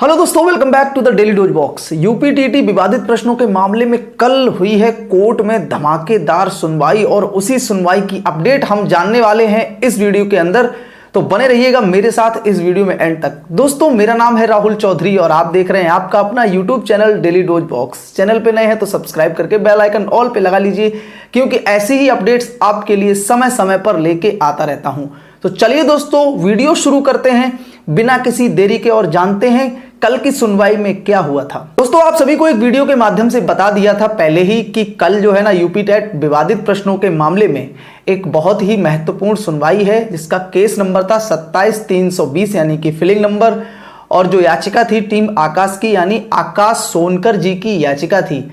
Hello दोस्तों, welcome back to the daily dose box. UPTT विवादित प्रश्नों के मामले में कल हुई है कोर्ट में धमाकेदार सुनवाई और उसी सुनवाई की अपडेट हम जानने वाले हैं इस वीडियो के अंदर। तो बने रहिएगा मेरे साथ इस वीडियो में एंड तक। दोस्तों, मेरा नाम है राहुल चौधरी और आप देख रहे हैं आपका अपना YouTube channel daily dose box. Channel पे नए हैं तो सब्सक्राइब करके बेल आइकन ऑल पे लगा लीजिए, क्योंकि ऐसी ही अपडेट्स आपके लिए समय समय पर लेके आता रहता हूं। तो चलिए दोस्तों, वीडियो शुरू करते हैं बिना किसी देरी के और जानते हैं कल की सुनवाई में क्या हुआ था। दोस्तों, आप सभी को एक वीडियो के माध्यम से बता दिया था पहले ही कि कल जो है ना यूपी टेट विवादित प्रश्नों के मामले में एक बहुत ही महत्वपूर्ण सुनवाई है, जिसका केस नंबर था 27-320 यानी कि फिलिंग नंबर। और जो याचिका थी टीम आकाश की यानी आकाश सोनकर जी की याचिका थी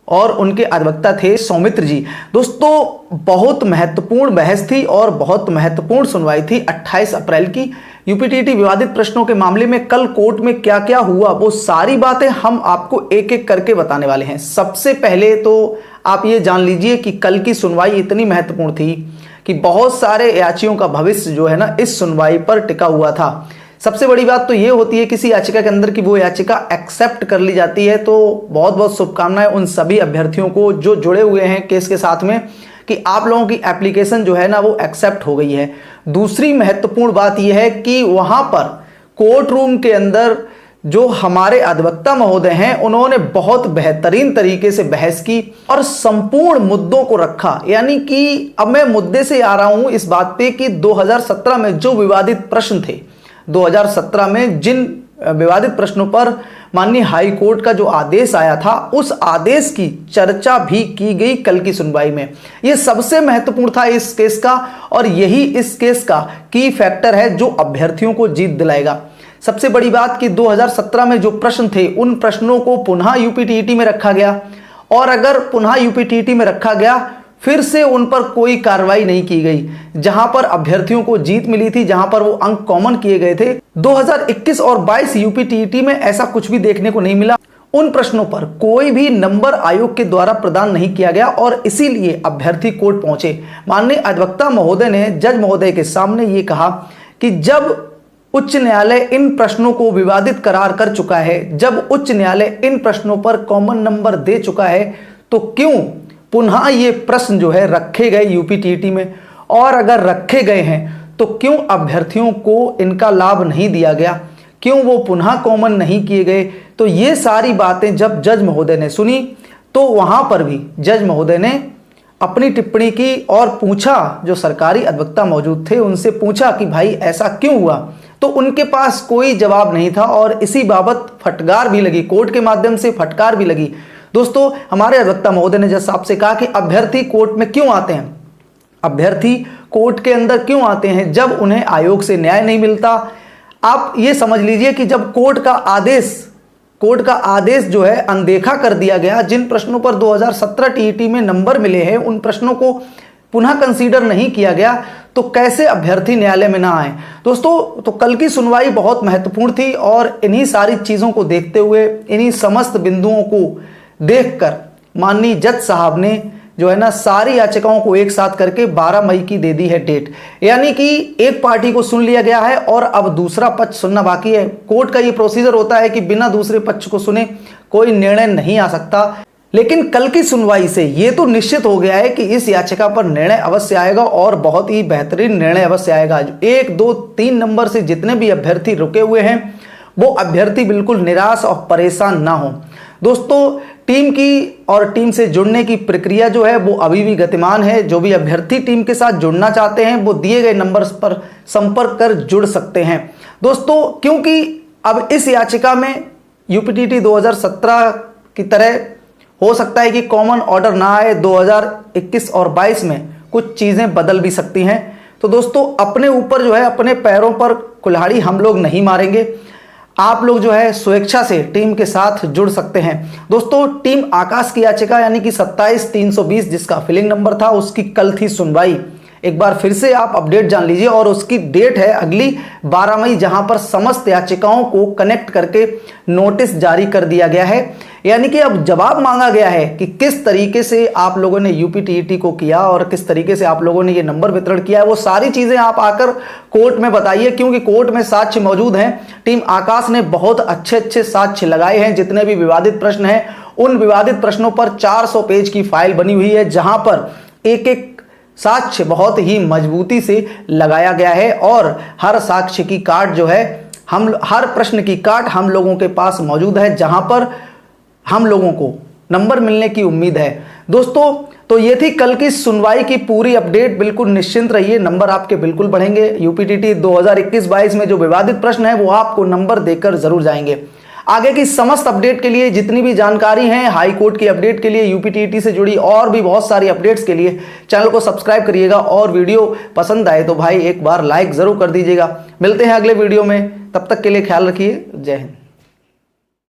और उनके अधिवक्ता थे सौमित्र जी। दोस्तों, बहुत महत्वपूर्ण बहस थी और बहुत महत्वपूर्ण सुनवाई थी 28 अप्रैल की। यूपीटीटी विवादित प्रश्नों के मामले में कल कोर्ट में क्या क्या हुआ वो सारी बातें हम आपको एक एक करके बताने वाले हैं। सबसे पहले तो आप ये जान लीजिए कि कल की सुनवाई इतनी महत्वपूर्ण थी कि बहुत सारे याचियों का भविष्य जो है ना इस सुनवाई पर टिका हुआ था। सबसे बड़ी बात तो ये होती है किसी याचिका के अंदर कि वो याचिका एक्सेप्ट कर ली जाती है। तो बहुत बहुत शुभकामनाएं उन सभी अभ्यर्थियों को जो जुड़े हुए हैं केस के साथ में कि आप लोगों की एप्लीकेशन जो है ना वो एक्सेप्ट हो गई है। दूसरी महत्वपूर्ण बात यह है कि वहां पर कोर्ट रूम के अंदर जो हमारे अधिवक्ता महोदय हैं उन्होंने बहुत बेहतरीन तरीके से बहस की और संपूर्ण मुद्दों को रखा। यानी कि अब मैं मुद्दे से आ रहा हूं इस बात पे कि 2017 में जो विवादित प्रश्न थे, 2017 में जिन विवादित प्रश्नों पर माननीय हाई कोर्ट का जो आदेश आया था उस आदेश की चर्चा भी की गई कल की सुनवाई में। यह सबसे महत्वपूर्ण था इस केस का और यही इस केस का की फैक्टर है जो अभ्यर्थियों को जीत दिलाएगा। सबसे बड़ी बात कि 2017 में जो प्रश्न थे उन प्रश्नों को पुनः यूपीटीटी में रखा गया और अगर पुनः यूपीटीटी में रखा गया फिर से उन पर कोई कार्रवाई नहीं की गई। जहां पर अभ्यर्थियों को जीत मिली थी, जहां पर वो अंक कॉमन किए गए थे, 2021 और 22 यूपीटीटी में ऐसा कुछ भी देखने को नहीं मिला। उन प्रश्नों पर कोई भी नंबर आयोग के द्वारा प्रदान नहीं किया गया और इसीलिए अभ्यर्थी कोर्ट पहुंचे। माननीय अधिवक्ता महोदय ने जज महोदय के सामने ये कहा कि जब उच्च न्यायालय इन प्रश्नों को विवादित करार कर चुका है, जब उच्च न्यायालय इन प्रश्नों पर कॉमन नंबर दे चुका है, तो क्यों पुनः ये प्रश्न जो है रखे गए यूपीटीटी में, और अगर रखे गए हैं तो क्यों अभ्यर्थियों को इनका लाभ नहीं दिया गया, क्यों वो पुनः कॉमन नहीं किए गए। तो ये सारी बातें जब जज महोदय ने सुनी तो वहां पर भी जज महोदय ने अपनी टिप्पणी की और पूछा, जो सरकारी अधिवक्ता मौजूद थे उनसे पूछा कि भाई ऐसा क्यों हुआ। तो उनके पास कोई जवाब नहीं था और इसी बाबत फटकार भी लगी, कोर्ट के माध्यम से फटकार भी लगी। दोस्तों, हमारे अधिवक्ता महोदय ने जज साहब से कहा कि अभ्यर्थी कोर्ट में क्यों आते हैं, अभ्यर्थी कोर्ट के अंदर क्यों आते हैं जब उन्हें आयोग से न्याय नहीं मिलता। आप ये समझ लीजिए कि जब कोर्ट का आदेश जो है अनदेखा कर दिया गया, जिन प्रश्नों पर 2017 टीईटी में नंबर मिले हैं उन प्रश्नों को पुनः कंसीडर नहीं किया गया, तो कैसे अभ्यर्थी न्यायालय में ना आए। दोस्तों, तो कल की सुनवाई बहुत महत्वपूर्ण थी और इन्हीं सारी चीजों को देखते हुए, इन्हीं समस्त बिंदुओं को देखकर माननीय जज साहब ने जो है ना सारी याचिकाओं को एक साथ करके 12 मई की दे दी है डेट। यानी कि एक पार्टी को सुन लिया गया है और अब दूसरा पक्ष सुनना बाकी है। कोर्ट का ये प्रोसीजर होता है कि बिना दूसरे पक्ष को सुने कोई निर्णय नहीं आ सकता। लेकिन कल की सुनवाई से ये तो निश्चित हो गया है कि इस याचिका पर निर्णय अवश्य आएगा और बहुत ही बेहतरीन निर्णय अवश्य आएगा। 1, 2, 3 नंबर से जितने भी अभ्यर्थी रुके हुए हैं वो अभ्यर्थी बिल्कुल निराश और परेशान ना हो। दोस्तों, टीम की और टीम से जुड़ने की प्रक्रिया जो है वो अभी भी गतिमान है। जो भी अभ्यर्थी टीम के साथ जुड़ना चाहते हैं वो दिए गए नंबर्स पर संपर्क कर जुड़ सकते हैं। दोस्तों, क्योंकि अब इस याचिका में यूपीटीटी 2017 की तरह हो सकता है कि कॉमन ऑर्डर ना आए, 2021 और 22 में कुछ चीजें बदल भी सकती हैं। तो दोस्तों, अपने ऊपर जो है अपने पैरों पर कुल्हाड़ी हम लोग नहीं मारेंगे। आप लोग जो है स्वेच्छा से टीम के साथ जुड़ सकते हैं। दोस्तों, टीम आकाश की याचिका यानी कि 27-320 जिसका फिलिंग नंबर था उसकी कल थी सुनवाई। एक बार फिर से आप अपडेट जान लीजिए और उसकी डेट है अगली 12 मई, जहां पर समस्त याचिकाओं को कनेक्ट करके नोटिस जारी कर दिया गया है। यानी कि अब जवाब मांगा गया है कि किस तरीके से आप लोगों ने यूपीटीईटी को किया और किस तरीके से आप लोगों ने ये नंबर वितरण किया है, वो सारी चीजें आप आकर कोर्ट में बताइए, क्योंकि कोर्ट में साक्ष्य मौजूद हैं। टीम आकाश ने बहुत अच्छे साक्ष्य लगाए हैं। जितने भी विवादित प्रश्न हैं उन विवादित प्रश्नों पर 400 पेज की फाइल बनी हुई है, जहां पर एक एक साक्ष्य बहुत ही मजबूती से लगाया गया है और हर साक्ष्य की काट जो है हर प्रश्न की काट हम लोगों के पास मौजूद है, जहां पर हम लोगों को नंबर मिलने की उम्मीद है। दोस्तों, तो ये थी कल की सुनवाई की पूरी अपडेट। बिल्कुल निश्चिंत रहिए, नंबर आपके बिल्कुल बढ़ेंगे। यूपीटीटी 2021-22 में जो विवादित प्रश्न है वो आपको नंबर देकर जरूर जाएंगे। आगे की समस्त अपडेट के लिए, जितनी भी जानकारी है हाई कोर्ट की अपडेट के लिए, यूपीटीटी से जुड़ी और भी बहुत सारी अपडेट्स के लिए चैनल को सब्सक्राइब करिएगा और वीडियो पसंद आए तो भाई एक बार लाइक जरूर कर दीजिएगा। मिलते हैं अगले वीडियो में, तब तक के लिए ख्याल रखिए। जय हिंद।